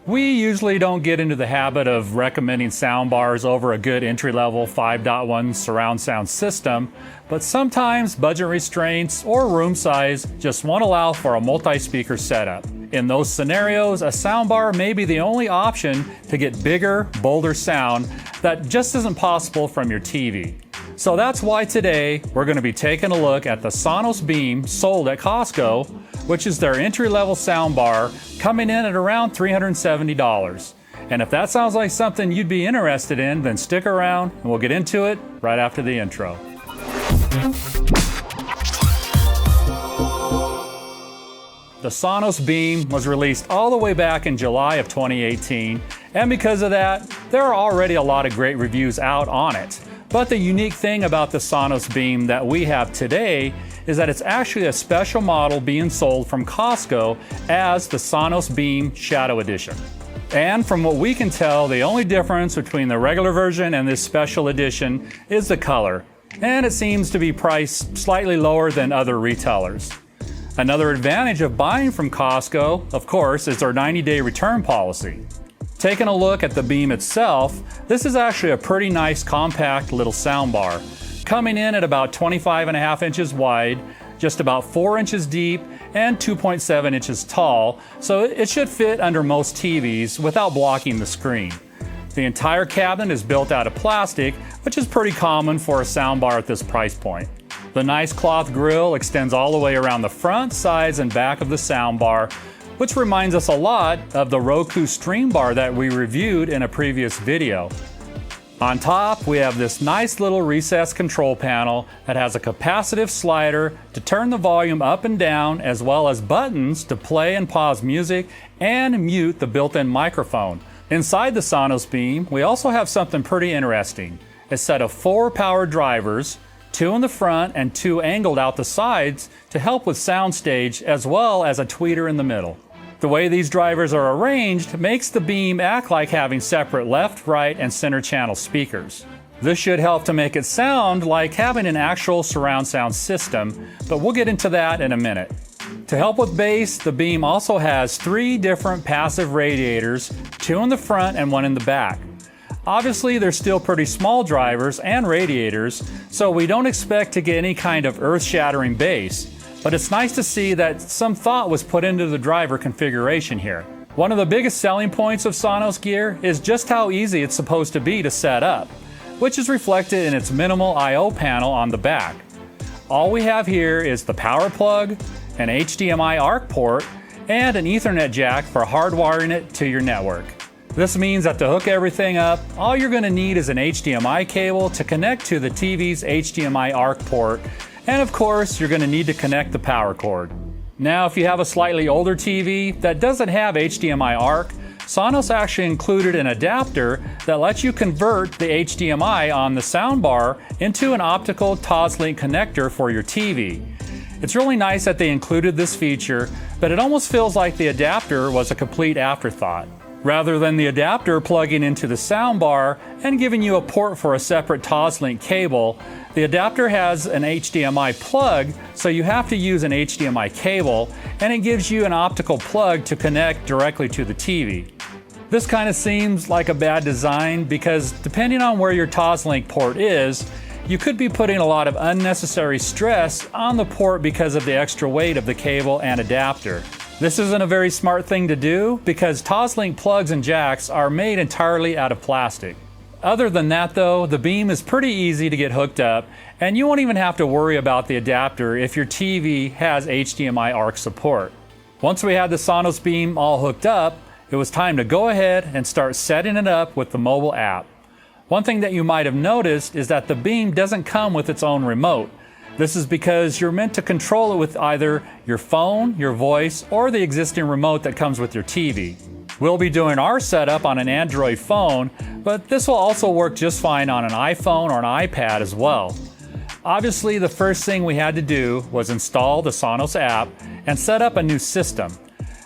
We usually don't get into the habit of recommending soundbars over a good entry-level 5.1 surround sound system, but sometimes budget restraints or room size just won't allow for a multi-speaker setup. In those scenarios, a soundbar may be the only option to get bigger, bolder sound that just isn't possible from your TV. So that's why today we're going to be taking a look at the SONOS Beam sold at Costco, which is their entry-level soundbar, coming in at around $370. And if that sounds like something you'd be interested in, then stick around and we'll get into it right after the intro. The SONOS Beam was released all the way back in July of 2018, and because of that, there are already a lot of great reviews out on it. But the unique thing about the SONOS Beam that we have today is that it's actually a special model being sold from Costco as the SONOS Beam Shadow Edition. And from what we can tell, the only difference between the regular version and this special edition is the color, and it seems to be priced slightly lower than other retailers. Another advantage of buying from Costco, of course, is their 90-day return policy. Taking a look at the Beam itself, this is actually a pretty nice compact little soundbar, coming in at about 25.5 inches wide, just about 4 inches deep, and 2.7 inches tall, so it should fit under most TVs without blocking the screen. The entire cabinet is built out of plastic, which is pretty common for a soundbar at this price point. The nice cloth grille extends all the way around the front, sides, and back of the soundbar, which reminds us a lot of the Roku Stream Bar that we reviewed in a previous video. On top, we have this nice little recessed control panel that has a capacitive slider to turn the volume up and down, as well as buttons to play and pause music and mute the built-in microphone. Inside the SONOS Beam, we also have something pretty interesting. A set of 4 power drivers, 2 in the front and 2 angled out the sides to help with soundstage, as well as a tweeter in the middle. The way these drivers are arranged makes the Beam act like having separate left, right, and center channel speakers. This should help to make it sound like having an actual surround sound system, but we'll get into that in a minute. To help with bass, the Beam also has 3 different passive radiators, 2 in the front and 1 in the back. Obviously, they're still pretty small drivers and radiators, so we don't expect to get any kind of earth-shattering bass. But it's nice to see that some thought was put into the driver configuration here. One of the biggest selling points of SONOS gear is just how easy it's supposed to be to set up, which is reflected in its minimal I/O panel on the back. All we have here is the power plug, an HDMI ARC port, and an Ethernet jack for hardwiring it to your network. This means that to hook everything up, all you're going to need is an HDMI cable to connect to the TV's HDMI ARC port, and of course, you're going to need to connect the power cord. Now, if you have a slightly older TV that doesn't have HDMI ARC, SONOS actually included an adapter that lets you convert the HDMI on the soundbar into an optical Toslink connector for your TV. It's really nice that they included this feature, but it almost feels like the adapter was a complete afterthought. Rather than the adapter plugging into the soundbar and giving you a port for a separate Toslink cable, the adapter has an HDMI plug, so you have to use an HDMI cable, and it gives you an optical plug to connect directly to the TV. This kind of seems like a bad design because depending on where your Toslink port is, you could be putting a lot of unnecessary stress on the port because of the extra weight of the cable and adapter. This isn't a very smart thing to do because Toslink plugs and jacks are made entirely out of plastic. Other than that though, the Beam is pretty easy to get hooked up, and you won't even have to worry about the adapter if your TV has HDMI ARC support. Once we had the SONOS Beam all hooked up, it was time to go ahead and start setting it up with the mobile app. One thing that you might have noticed is that the Beam doesn't come with its own remote. This is because you're meant to control it with either your phone, your voice, or the existing remote that comes with your TV. We'll be doing our setup on an Android phone, but this will also work just fine on an iPhone or an iPad as well. Obviously, the first thing we had to do was install the SONOS app and set up a new system.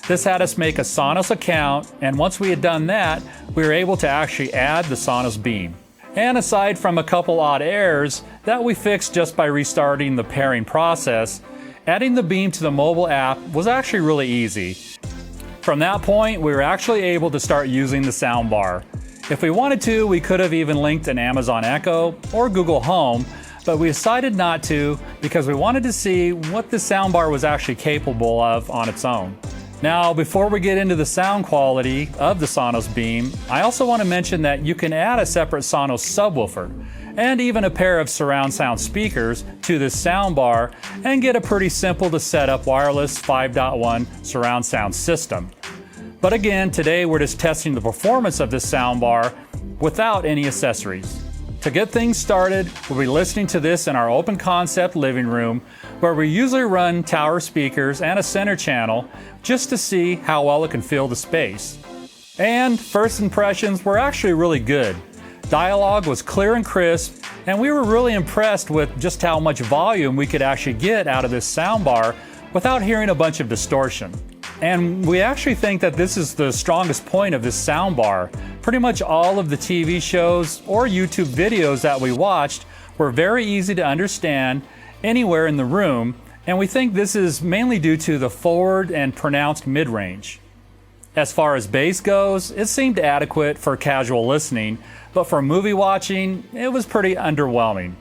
This had us make a SONOS account, and once we had done that, we were able to actually add the SONOS Beam. And aside from a couple odd errors that we fixed just by restarting the pairing process, adding the Beam to the mobile app was actually really easy. From that point, we were actually able to start using the soundbar. If we wanted to, we could have even linked an Amazon Echo or Google Home, but we decided not to because we wanted to see what the soundbar was actually capable of on its own. Now, before we get into the sound quality of the Sonos Beam, I also want to mention that you can add a separate Sonos subwoofer and even a pair of surround sound speakers to this soundbar and get a pretty simple to set up wireless 5.1 surround sound system. But again, today we're just testing the performance of this soundbar without any accessories. To get things started, we'll be listening to this in our open concept living room, where we usually run tower speakers and a center channel just to see how well it can fill the space. And first impressions were actually really good. Dialogue was clear and crisp, and we were really impressed with just how much volume we could actually get out of this soundbar without hearing a bunch of distortion. And we actually think that this is the strongest point of this soundbar. Pretty much all of the TV shows or YouTube videos that we watched were very easy to understand anywhere in the room, and we think this is mainly due to the forward and pronounced mid-range. As far as bass goes, it seemed adequate for casual listening, but for movie watching, it was pretty underwhelming.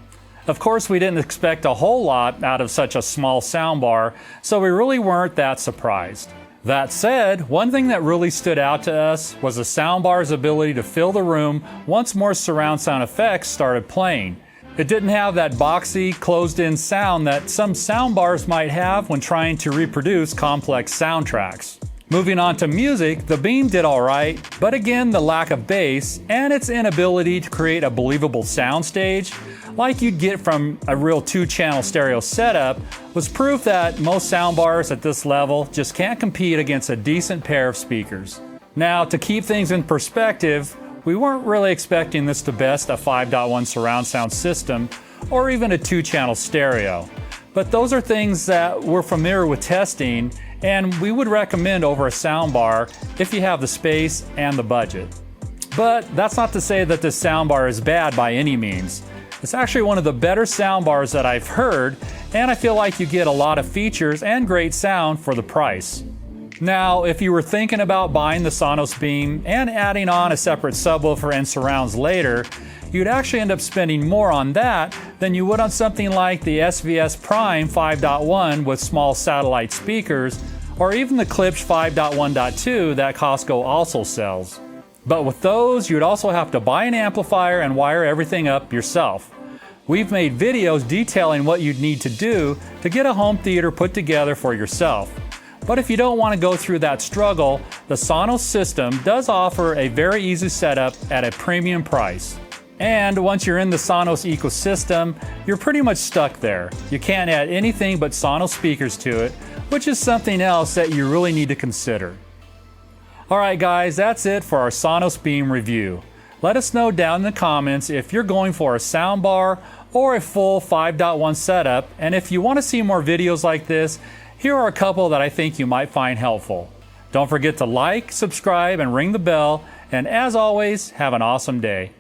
Of course, we didn't expect a whole lot out of such a small soundbar, so we really weren't that surprised. That said, one thing that really stood out to us was the soundbar's ability to fill the room once more surround sound effects started playing. It didn't have that boxy, closed-in sound that some soundbars might have when trying to reproduce complex soundtracks. Moving on to music, the Beam did alright, but again, the lack of bass and its inability to create a believable soundstage, like you'd get from a real 2-channel stereo setup, was proof that most soundbars at this level just can't compete against a decent pair of speakers. Now, to keep things in perspective, we weren't really expecting this to best a 5.1 surround sound system or even a 2-channel stereo. But those are things that we're familiar with testing, and we would recommend over a soundbar if you have the space and the budget. But that's not to say that this soundbar is bad by any means. It's actually one of the better soundbars that I've heard, and I feel like you get a lot of features and great sound for the price. Now, if you were thinking about buying the Sonos Beam and adding on a separate subwoofer and surrounds later, you'd actually end up spending more on that than you would on something like the SVS Prime 5.1 with small satellite speakers, or even the Klipsch 5.1.2 that Costco also sells. But with those, you'd also have to buy an amplifier and wire everything up yourself. We've made videos detailing what you'd need to do to get a home theater put together for yourself. But if you don't want to go through that struggle, the Sonos system does offer a very easy setup at a premium price. And once you're in the Sonos ecosystem, you're pretty much stuck there. You can't add anything but Sonos speakers to it, which is something else that you really need to consider. Alright guys, that's it for our Sonos Beam review. Let us know down in the comments if you're going for a soundbar or a full 5.1 setup, and if you want to see more videos like this, here are a couple that I think you might find helpful. Don't forget to like, subscribe, and ring the bell, and as always, have an awesome day.